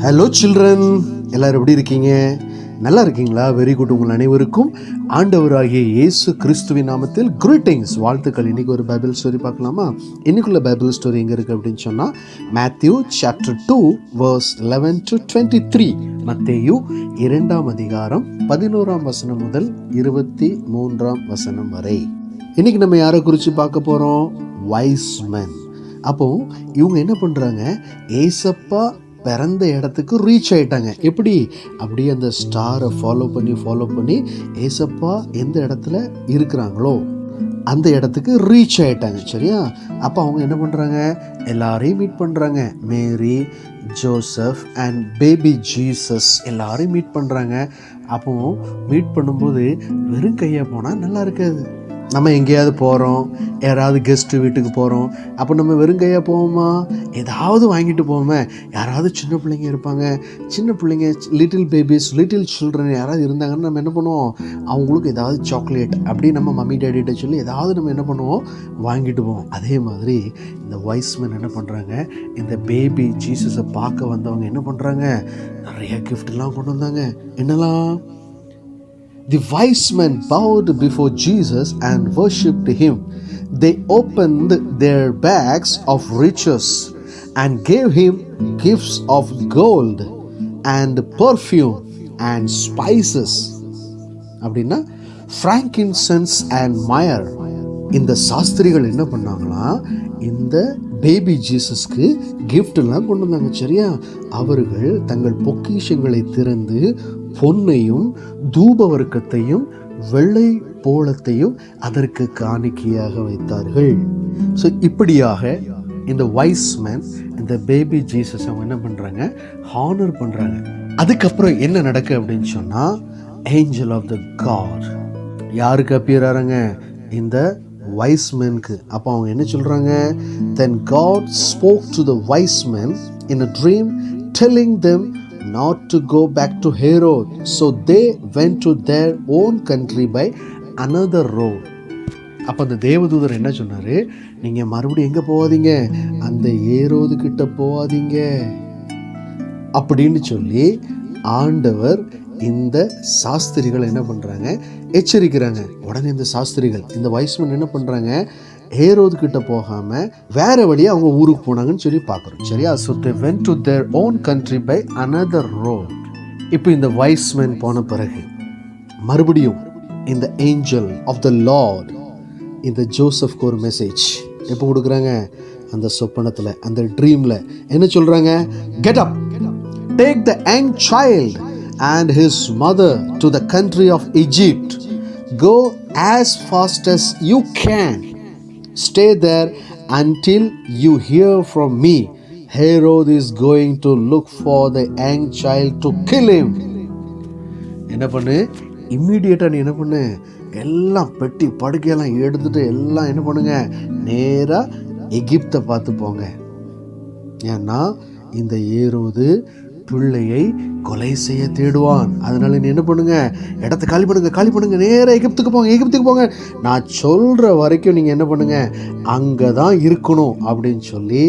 Hello children, எல்லாரும் எப்படி இருக்கீங்க? நல்லா இருக்கீங்களா? Very good. உங்கள் அனைவருக்கும் ஆண்டவராகிய இயேசு கிறிஸ்துவின் நாமத்தில் கிரீட்டிங்ஸ், வாழ்த்துக்கள். இன்றைக்கி ஒரு பைபிள் ஸ்டோரி பார்க்கலாமா? இன்றைக்குள்ள பைபிள் ஸ்டோரி எங்கே இருக்குது அப்படின்னு சொன்னால், மேத்யூ சாப்டர் 2 verse 11 to 23. மத்தேயு 2ஆம் அதிகாரம் 11ஆம் வசனம் முதல் 23ஆம் வசனம் வரை. இன்றைக்கி நம்ம யாரை குறித்து பார்க்க போகிறோம்? Wise men. அப்போ இவங்க என்ன பண்ணுறாங்க? ஏசப்பா பிறந்த இடத்துக்கு ரீச் ஆகிட்டாங்க. எப்படி? அப்படியே அந்த ஸ்டாரை ஃபாலோ பண்ணி ஏசப்பா எந்த இடத்துல இருக்கிறாங்களோ அந்த இடத்துக்கு ரீச் ஆகிட்டாங்க. சரியா? அப்போ அவங்க என்ன பண்ணுறாங்க? எல்லாரையும் மீட் பண்ணுறாங்க. மேரி, ஜோசப் அண்ட் பேபி ஜீசஸ் எல்லாரையும் மீட் பண்ணுறாங்க. அப்போ மீட் பண்ணும்போது வெறும் கையாக போனால் நல்லா இருக்காது. நம்ம எங்கேயாவது போகிறோம், யாராவது கெஸ்ட்டு வீட்டுக்கு போகிறோம், அப்போ நம்ம வெறுங்கையாக போவோமா? ஏதாவது வாங்கிட்டு போவோமே. யாராவது சின்ன பிள்ளைங்க இருப்பாங்க, சின்ன பிள்ளைங்க, லிட்டில் பேபிஸ், லிட்டில் சில்ட்ரன் யாராவது இருந்தாங்கன்னு நம்ம என்ன பண்ணுவோம்? அவங்களுக்கு ஏதாவது சாக்லேட் அப்படி நம்ம மம்மி டேடிகிட்ட சொல்லி ஏதாவது நம்ம என்ன பண்ணுவோம்? வாங்கிட்டு போவோம். அதே மாதிரி இந்த வைஸ்மேன் என்ன பண்ணுறாங்க? இந்த பேபி ஜீசஸை பார்க்க வந்தவங்க என்ன பண்ணுறாங்க? நிறைய கிஃப்ட்லாம் கொண்டு வந்தாங்க. என்னெல்லாம்? The wise men bowed before Jesus and worshipped him. They opened their bags of riches and gave him gifts of gold and perfume and spices. அப்படின்னா frankincense and myrrh. இந்த சாஸ்திரிகள் என்ன பண்ணாங்களா? இந்த பேபி ஜீசஸ்க்கு கிஃப்ட்லாம் கொண்டு வந்தாங்க. சரியா? அவர்கள் தங்கள் பொக்கிஷங்களை திறந்து பொன்னையும் தூபவர்க்கத்தையும் வெள்ளை போளத்தையும் அதற்கு காணிக்கையாக வைத்தார்கள். ஸோ இப்படியாக இந்த வைஸ்மேன் இந்த பேபி ஜீசஸ் அவங்க என்ன பண்ணுறாங்க? ஹானர் பண்ணுறாங்க. அதுக்கப்புறம் என்ன நடக்கு அப்படின்னு சொன்னால், ஏஞ்சல் ஆஃப் த காட் யாருக்கு அப்பியர் ஆகிறாங்க? இந்த வைஸ்மேனுக்கு. அப்போ அவங்க என்ன சொல்கிறாங்க? Then God spoke to the wise men in a dream, telling them not to go back to Herod. So they went to their own country by another road. அப்போ அந்த தேவதூதர் என்ன சொன்னார்? நீங்கள் மறுபடியும் எங்கே போகாதீங்க? அந்த ஏரோது கிட்ட போகாதீங்க அப்படின்னு சொல்லி ஆண்டவர் இந்த சாஸ்திரிகள் என்ன பண்ணுறாங்க? எச்சரிக்கிறாங்க. உடனே இந்த சாஸ்திரிகள், இந்த வைஸ்மேன் என்ன பண்ணுறாங்க? ஏரோது கிட்ட போகாமல் வேற வழியாக அவங்க ஊருக்கு போனாங்கன்னு சொல்லி பார்க்குறோம். சரியா? So they went to their own country by another road. இப்போ இந்த வைஸ்மேன் போன பிறகு மறுபடியும் இந்த ஏஞ்சல் ஆஃப் த லார்ட் இந்த ஜோசப்க்கு ஒரு மெசேஜ் எப்போ கொடுக்குறாங்க? அந்த சொப்பனத்தில், அந்த ட்ரீமில் என்ன சொல்கிறாங்க? Get up, take the young child and his mother to the country of Egypt. Go as fast as you can. Stay there until you hear from me. Herod is going to look for the young child to kill him. என்ன பண்ணு? இம்மீடியட்டாக நீ என்ன பண்ணு? எல்லாம் பெட்டி படுக்கையெல்லாம் எடுத்துட்டு எல்லாம் என்ன பண்ணுங்க? நேராக எகிப்தை பார்த்து போங்க. ஏன்னா இந்த ஏரோது பிள்ளையை கொலை செய்ய தேடுவான். அதனால நீ என்ன பண்ணுங்க? இடத்த காலி பண்ணுங்க, நேராக எகிப்துக்கு போங்க. நான் சொல்கிற வரைக்கும் நீங்கள் என்ன பண்ணுங்க? அங்கே தான் இருக்கணும் அப்படின்னு சொல்லி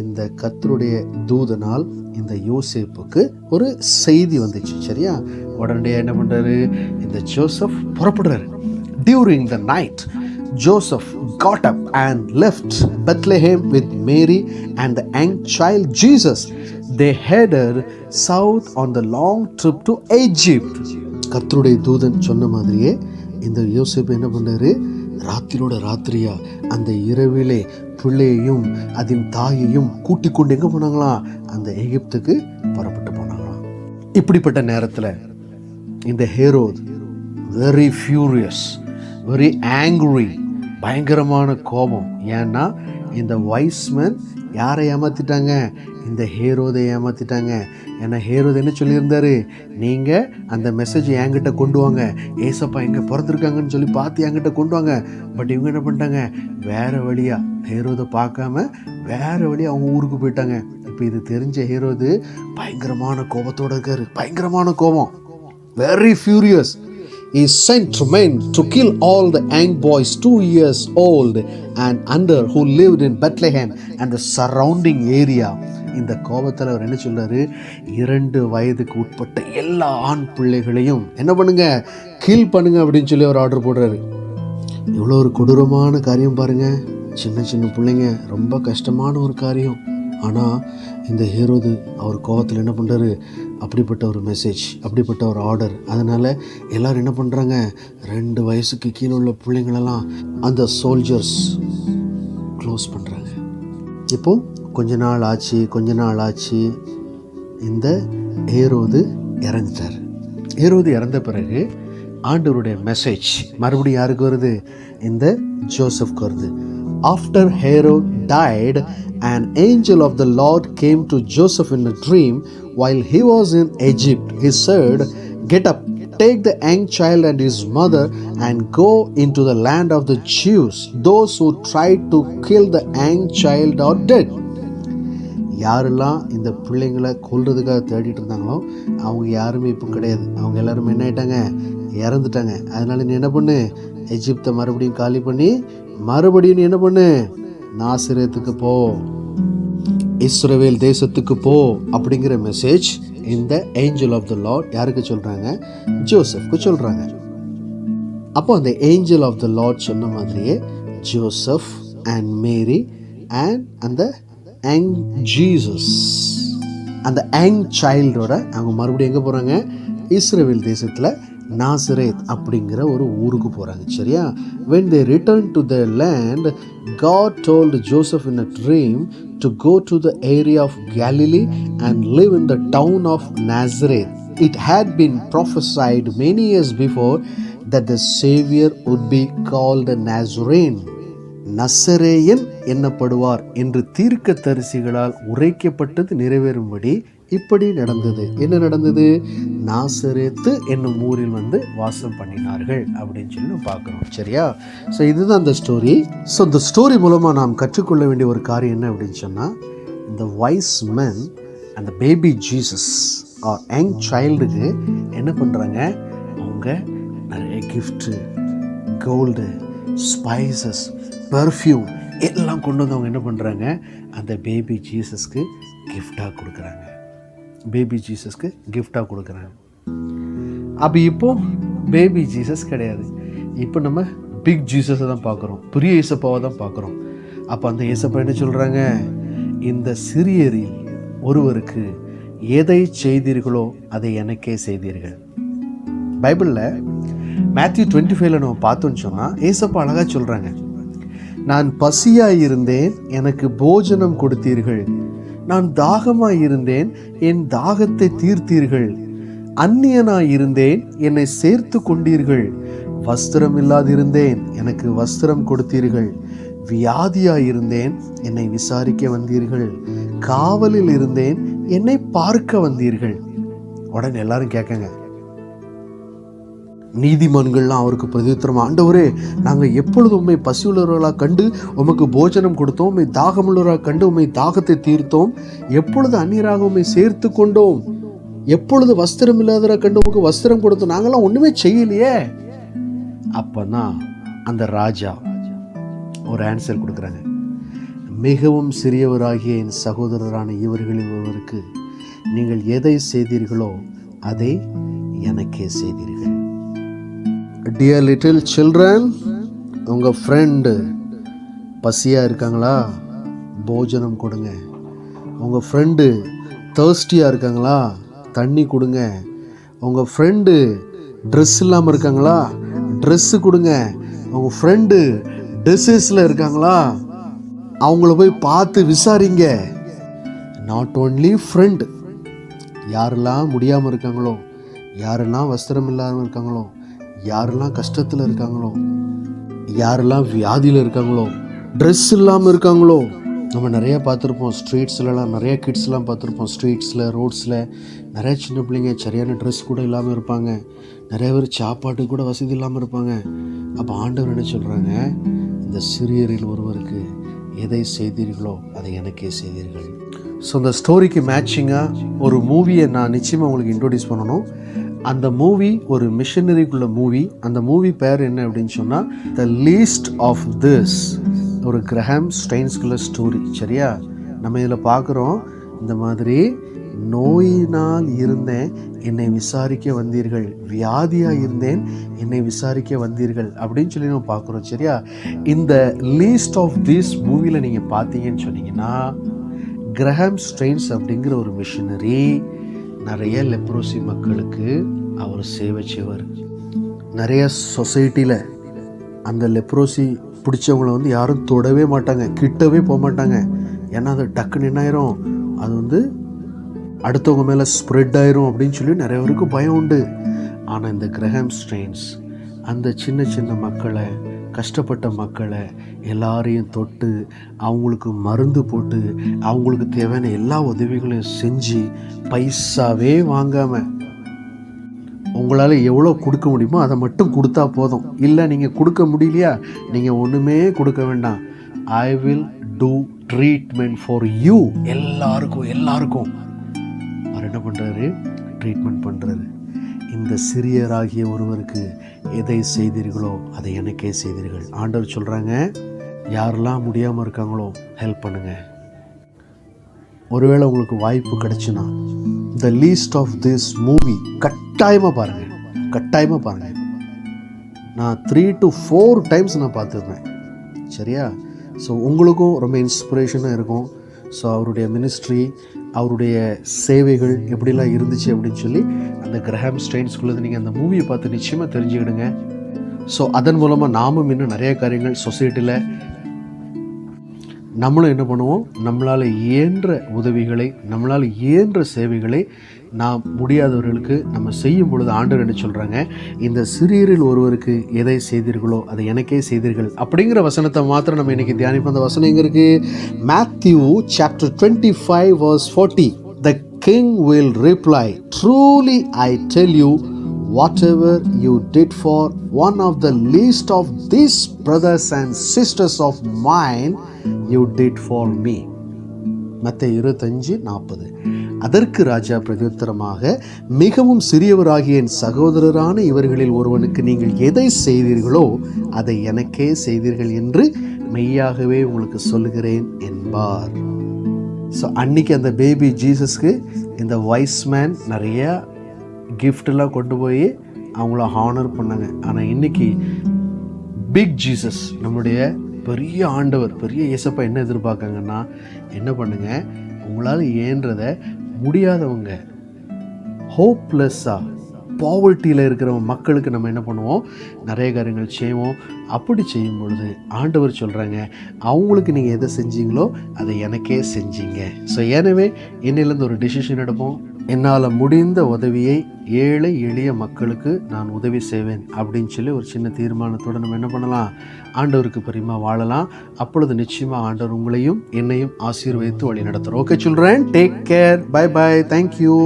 இந்த கர்த்தருடைய தூதனால் இந்த யோசேப்புக்கு ஒரு செய்தி வந்துச்சு. சரியா? உடனடியாக என்ன பண்ணுறாரு? இந்த Joseph புறப்படுறாரு. During the night, Joseph got up and left Bethlehem with Mary and the young child Jesus. They headed south on the long trip to Egypt. கர்த்தருடைய தூதன் சொன்ன மாதிரியே இந்த யோசேப்பு என்ன பண்ணாரு? ராத்திரியோட ராத்திரியா அந்த இரவிலே பிள்ளையையும் அதன் தாயையும் கூட்டிக் கொண்டு எங்கே போனாங்களாம்? அந்த எகிப்துக்கு புறப்பட்டு போனாங்களாம். இப்படிப்பட்ட நேரத்தில் இந்த ஹேரோத் வெரி ஃபியூரியஸ், வெரி ஆங்க்ரி, பயங்கரமான கோபம். ஏன்னா இந்த வைஸ்மேன் யாரை ஏமாற்றிட்டாங்க? இந்த ஹேரோதை ஏமாற்றிட்டாங்க. ஏன்னா ஹேரோது என்ன சொல்லியிருந்தாரு? நீங்கள் அந்த மெசேஜ் என்கிட்ட கொண்டு வாங்க, ஏசப்பா எங்கே பிறந்திருக்காங்கன்னு சொல்லி பார்த்து என்கிட்ட கொண்டு வாங்க. பட் இவங்க என்ன பண்ணிட்டாங்க? வேறு வழியாக ஹேரோதை பார்க்காம வேறு வழியாக அவங்க ஊருக்கு போயிட்டாங்க. இப்போ இது தெரிஞ்ச ஹேரோது பயங்கரமான கோபத்தோடு இருக்காரு. பயங்கரமான கோபம், very furious. He sent men to kill all the young boys 2 years old and under who lived in Bethlehem and the surrounding area. இந்த கோபத்தில் அவர் என்ன சொல்றாரு, 2 வயதுக்கு உட்பட்ட எல்லா ஆண் பிள்ளைகளையும் என்ன பண்ணுங்க, கில் பண்ணுங்க அப்படின்னு சொல்லி அவர் ஆர்டர் போடுறாரு. இவ்வளோ ஒரு கொடூரமான காரியம் பாருங்க. சின்ன சின்ன பிள்ளைங்க, ரொம்ப கஷ்டமான ஒரு காரியம். ஆனால் இந்த ஹேரோது அவர் கோபத்தில் என்ன பண்ணுறாரு, அப்படிப்பட்ட ஒரு மெசேஜ், அப்படிப்பட்ட ஒரு ஆர்டர். அதனால் எல்லோரும் என்ன பண்ணுறாங்க, 2 வயசுக்கு கீழே உள்ள பிள்ளைங்களெல்லாம் அந்த சோல்ஜர்ஸ் க்ளோஸ் பண்ணுறாங்க. இப்போ கொஞ்ச நாள் ஆச்சு இந்த ஹேரோது இறந்துட்டார். ஹேரோது இறந்த பிறகு ஆண்டவருடைய மெசேஜ் மறுபடியும் யாருக்கு வருது, இந்த ஜோசப்க்கு வருது. After Herod died, an angel of the Lord came to Joseph in a dream while he was in Egypt. He said, "Get up, take the young child and his mother and go into the land of the Jews. Those who tried to kill the young child are dead." யாரெல்லாம் இந்த பிள்ளைங்களை கொல்றதுக்காக தேடிட்டு இருந்தாங்களோ அவங்க யாருமே இப்போ கிடையாது. அவங்க எல்லாருமே என்ன ஆயிட்டாங்க, இறந்துட்டாங்க. அதனால நீ என்ன பண்ணு, எகிப்தை மறுபடியும் காலி பண்ணி மறுபடியும் நீ என்ன பண்ணு, நாசரேத்துக்கு போ, இஸ்ரவேல் தேசத்துக்கு போ அப்படிங்கிற மெசேஜ் இந்த ஏஞ்சல் ஆஃப் த லார்ட் யாருக்கு சொல்றாங்க, ஜோசப்க்கு சொல்றாங்க. அப்போ அந்த ஏஞ்சல் ஆஃப் த லார்ட் சொன்ன மாதிரியே ஜோசப் அண்ட் மேரி அண்ட் அந்த யங் ஜீசஸ், அந்த யங் சைல்டோட அவங்க மறுபடியும் எங்கே போகிறாங்க, இஸ்ரவேல் தேசத்தில் நாசரேத் அப்படிங்கிற ஒரு ஊருக்கு போகிறாங்க. சரியா? when they returned to their land, God told Joseph in a dream to go to the area of Galilee and live in the town of Nazareth. It had been prophesied many years before that the Savior would be called a Nazarene. நசரேயன் என்னப்படுவார் என்று தீர்க்க தரிசிகளால் உரைக்கப்பட்டது நிறைவேறும்படி இப்படி நடந்தது. என்ன நடந்தது? நாசரேத்து என்னும் ஊரில் வாசம் பண்ணினார்கள் அப்படின்னு சொல்லி பார்க்குறோம். சரியா? ஸோ இதுதான் அந்த ஸ்டோரி. ஸோ இந்த ஸ்டோரி மூலமாக நாம் கற்றுக்கொள்ள வேண்டிய ஒரு காரியம் என்ன அப்படின்னு சொன்னால், இந்த வைஸ் மென் அந்த பேபி ஜீசஸ் ஆர் யங் சைல்டுக்கு என்ன பண்ணுறாங்க, அவங்க நிறைய கிஃப்ட்டு, கோல்டு, ஸ்பைசஸ், பெர்ஃப்யூம் எல்லாம் கொண்டு வந்து அவங்க என்ன பண்ணுறாங்க, அந்த பேபி ஜீசஸ்க்கு கிஃப்டாக கொடுக்குறாங்க. பேபி ஜீசஸ்க்கு கிஃப்டாக கொடுக்குறாங்க. அப்போ இப்போ பேபி ஜீசஸ் கிடையாது, இப்போ நம்ம பிக் ஜீசஸை தான் பார்க்குறோம், பெரிய இயேசப்பாவை தான் பார்க்குறோம். அப்போ அந்த இயேசப்பா என்ன சொல்கிறாங்க, இந்த சிறியரில் ஒருவருக்கு எதை செய்தீர்களோ அதை எனக்கே செய்தீர்கள். பைபிளில் மேத்யூ 25 நம்ம பார்த்தோன்னு சொன்னால் இயேசப்பா அழகாக சொல்கிறாங்க, நான் பசியாயிருந்தேன் எனக்கு போஜனம் கொடுத்தீர்கள், நான் தாகமாயிருந்தேன் என் தாகத்தை தீர்த்தீர்கள், அந்நியனாயிருந்தேன் என்னை சேர்த்து கொண்டீர்கள், வஸ்திரம் இல்லாதிருந்தேன் எனக்கு வஸ்திரம் கொடுத்தீர்கள், வியாதியாயிருந்தேன் என்னை விசாரிக்க வந்தீர்கள், காவலில் இருந்தேன் என்னை பார்க்க வந்தீர்கள். உடனே எல்லாரும் கேட்கங்க, நீதிமான்கள்லாம் அவருக்கு பிரதித்திரம், ஆண்டவரே நாங்கள் எப்பொழுது உண்மை பசியுள்ளவர்களாக கண்டு உமக்கு போஜனம் கொடுத்தோம், உண்மை தாகமுள்ளவராக கண்டு உண்மை தாகத்தை தீர்த்தோம், எப்பொழுது அந்நியராக உண்மை சேர்த்து கொண்டோம், எப்பொழுது வஸ்திரம் இல்லாதவராக கண்டு உமக்கு வஸ்திரம் கொடுத்தோம், நாங்களாம் ஒன்றுமே செய்யலையே. அப்போதான் அந்த ராஜா ஒரு ஆன்சர் கொடுக்குறாங்க, மிகவும் சிறியவராகிய என் சகோதரரான இவர்களில் ஒருவருக்கு நீங்கள் எதை செய்தீர்களோ அதை எனக்கே செய்தீர்கள். டியர் லிட்டில் சில்ட்ரன், உங்கள் ஃப்ரெண்டு பசியாக இருக்காங்களா, போஜனம் கொடுங்க. உங்கள் ஃப்ரெண்டு தர்ஸ்டியாக இருக்காங்களா, தண்ணி கொடுங்க. உங்கள் ஃப்ரெண்டு ட்ரெஸ் இல்லாமல் இருக்காங்களா, ட்ரெஸ்ஸு கொடுங்க. உங்கள் ஃப்ரெண்டு டிசீஸில் இருக்காங்களா, அவங்கள போய் பார்த்து விசாரிங்க. நாட் ஓன்லி ஃப்ரெண்டு, யாரெல்லாம் முடியாமல் இருக்காங்களோ, யாரெல்லாம் வஸ்திரம் இல்லாமல் இருக்காங்களோ, யாரெல்லாம் கஷ்டத்தில் இருக்காங்களோ, யாரெல்லாம் வியாதியில் இருக்காங்களோ, ட்ரெஸ் இல்லாமல் இருக்காங்களோ, நம்ம நிறைய பார்த்துருப்போம். ஸ்ட்ரீட்ஸ்லலாம் நிறைய கிட்ஸ்லாம் பார்த்துருப்போம். ஸ்ட்ரீட்ஸில், ரோட்ஸில் நிறைய சின்ன பிள்ளைங்க சரியான ட்ரெஸ் கூட இல்லாமல் இருப்பாங்க. நிறைய பேர் சாப்பாட்டு கூட வசதி இல்லாமல் இருப்பாங்க. அப்போ ஆண்டவர் என்ன சொல்கிறாங்க, இந்த சிறியரில் ஒருவருக்கு எதை செய்தீர்களோ அதை எனக்கே செய்தீர்கள். ஸோ இந்த ஸ்டோரிக்கு மேட்சிங்காக ஒரு மூவியை நான் நிச்சயமாக உங்களுக்கு இன்ட்ரோடியூஸ் பண்ணணும். அந்த மூவி ஒரு மிஷனரிக்குள்ள மூவி. அந்த மூவி பேர் என்ன அப்படின்னு சொன்னால் த லீஸ்ட் ஆஃப் திஸ், ஒரு கிரஹாம் ஸ்டெயின்ஸ்குள்ள ஸ்டோரி. சரியா? நம்ம இதில் பார்க்குறோம், இந்த மாதிரி நோயினால் இருந்தேன், என்னை விசாரிக்க வந்தீர்கள், வியாதியாக இருந்தேன், என்னை விசாரிக்க வந்தீர்கள் அப்படின்னு சொல்லி நம்ம பார்க்குறோம். சரியா? இந்த லீஸ்ட் ஆஃப் திஸ் மூவியில் நீங்கள் பார்த்தீங்கன்னு சொன்னீங்கன்னா, கிரஹாம் ஸ்ட்ரெயின்ஸ் அப்படிங்கிற ஒரு மிஷனரி நிறைய லெப்ரோசி மக்களுக்கு அவர் சேவை செய்வார். நிறைய சொசைட்டியில் அந்த லெப்ரோசி பிடிச்சவங்கள வந்து யாரும் தொடவே மாட்டாங்க, கிட்டவே போக மாட்டாங்க. ஏன்னா அது டக்குன்னு என்ன ஆயிரும், அது அடுத்தவங்க மேலே ஸ்ப்ரெட் ஆயிரும் அப்படின்னு சொல்லி நிறைய பேருக்கு பயம் உண்டு. ஆனால் இந்த கிரஹாம் ஸ்ட்ரெயின்ஸ் அந்த சின்ன சின்ன மக்களை, கஷ்டப்பட்ட மக்களை எல்லாரையும் தொட்டு அவங்களுக்கு மருந்து போட்டு அவங்களுக்கு தேவையான எல்லா உதவிகளையும் செஞ்சு பைசாவே வாங்காமல் உங்களால் எவ்வளோ கொடுக்க முடியுமோ அதை மட்டும் கொடுத்தா போதும். இல்லை நீங்கள் கொடுக்க முடியலையா, நீங்கள் ஒன்றுமே கொடுக்க வேண்டாம், I will do treatment for you. எல்லாருக்கும் அவர் என்ன பண்ணுறாரு, ட்ரீட்மெண்ட் பண்ணுறாரு. இந்த சிறியராகிய ஒருவருக்கு எதை செய்தீர்களோ அதை எனக்கே செய்தீர்கள். ஆண்டவர் சொல்கிறாங்க, யாரெல்லாம் முடியாமல் இருக்காங்களோ ஹெல்ப் பண்ணுங்கள். ஒருவேளை உங்களுக்கு வாய்ப்பு கிடைச்சுன்னா the least of this movie கட்டாயமாக பாருங்கள். நான் 3 to 4 times நான் பார்த்துருந்தேன். சரியா? ஸோ உங்களுக்கும் ரொம்ப இன்ஸ்பிரேஷனாக இருக்கும். ஸோ அவருடைய மினிஸ்ட்ரி, அவருடைய சேவைகள் எப்படிலாம் இருந்துச்சு அப்படின்னு சொல்லி அந்த கிரஹாம் ஸ்ட்ரெயின்ஸ்குள்ளது நீங்கள் அந்த மூவியை பார்த்து நிச்சயமாக தெரிஞ்சுக்கிடுங்க. ஸோ அதன் மூலமாக நாமும் இன்னும் நிறைய காரியங்கள் சொசைட்டியில் நம்மளும் என்ன பண்ணுவோம், நம்மளால் இயன்ற உதவிகளை, நம்மளால் இயன்ற சேவைகளை நாம் முடியாதவர்களுக்கு நம்ம செய்யும் பொழுது ஆண்டவர் என்ன சொல்கிறாங்க, இந்த சிறியரில் ஒருவருக்கு எதை செய்தீர்களோ அதை எனக்கே செய்தீர்கள் அப்படிங்கிற வசனத்தை மாத்திரம் நம்ம இன்றைக்கி தியானிப்போம். அந்த வசனம் எங்கே இருக்குது? Matthew chapter 25 verse 40. The king will reply, truly I tell you, whatever you did for one of the least of these brothers and sisters of mine, you did for me. மத்தேயு 25:40. அதற்கு ராஜா பிரதியுத்தரமாக, மிகவும் சிறியவராகிய என் சகோதரரான இவர்களில் ஒருவனுக்கு நீங்கள் எதை செய்தீர்களோ அதை எனக்கே செய்தீர்கள் என்று மெய்யாகவே உங்களுக்கு சொல்லுகிறேன் என்பார். ஸோ அன்னைக்கு அந்த பேபி ஜீசஸ்க்கு இந்த வைஸ் மேன் நிறைய கிஃப்டெல்லாம் கொண்டு போய் அவங்கள ஹானர் பண்ணாங்க. ஆனால் இன்னைக்கு பிக் ஜீசஸ், நம்முடைய பெரிய ஆண்டவர், பெரிய இயேசப்பா என்ன எதிர்பார்க்காங்கன்னா, என்ன பண்ணுங்க, உங்களால் ஏன்றதை முடியாதவங்க, ஹோப்லெஸ்ஸாக பாவர்ட்டியில் இருக்கிற மக்களுக்கு நம்ம என்ன பண்ணுவோம், நிறைய காரியங்கள் செய்வோம். அப்படி செய்யும் பொழுது ஆண்டவர் சொல்கிறாங்க, அவங்களுக்கு நீங்கள் எதை செஞ்சீங்களோ அதை எனக்கே செஞ்சீங்க. ஸோ எனவே என்னிலேருந்து ஒரு டிசிஷன் எடுப்போம், என்னால் முடிந்த உதவியை ஏழை எளிய மக்களுக்கு நான் உதவி செய்வேன் அப்படின்னு சொல்லி ஒரு சின்ன தீர்மானத்தோடு நம்ம என்ன பண்ணலாம், ஆண்டவருக்கு பிரியமா வாழலாம். அப்பொழுது நிச்சயமாக ஆண்டவர் உங்களையும் என்னையும் ஆசீர்வதித்து வழி நடத்துகிறோம். ஓகே சொல்கிறேன். Take care. Bye bye. Thank you.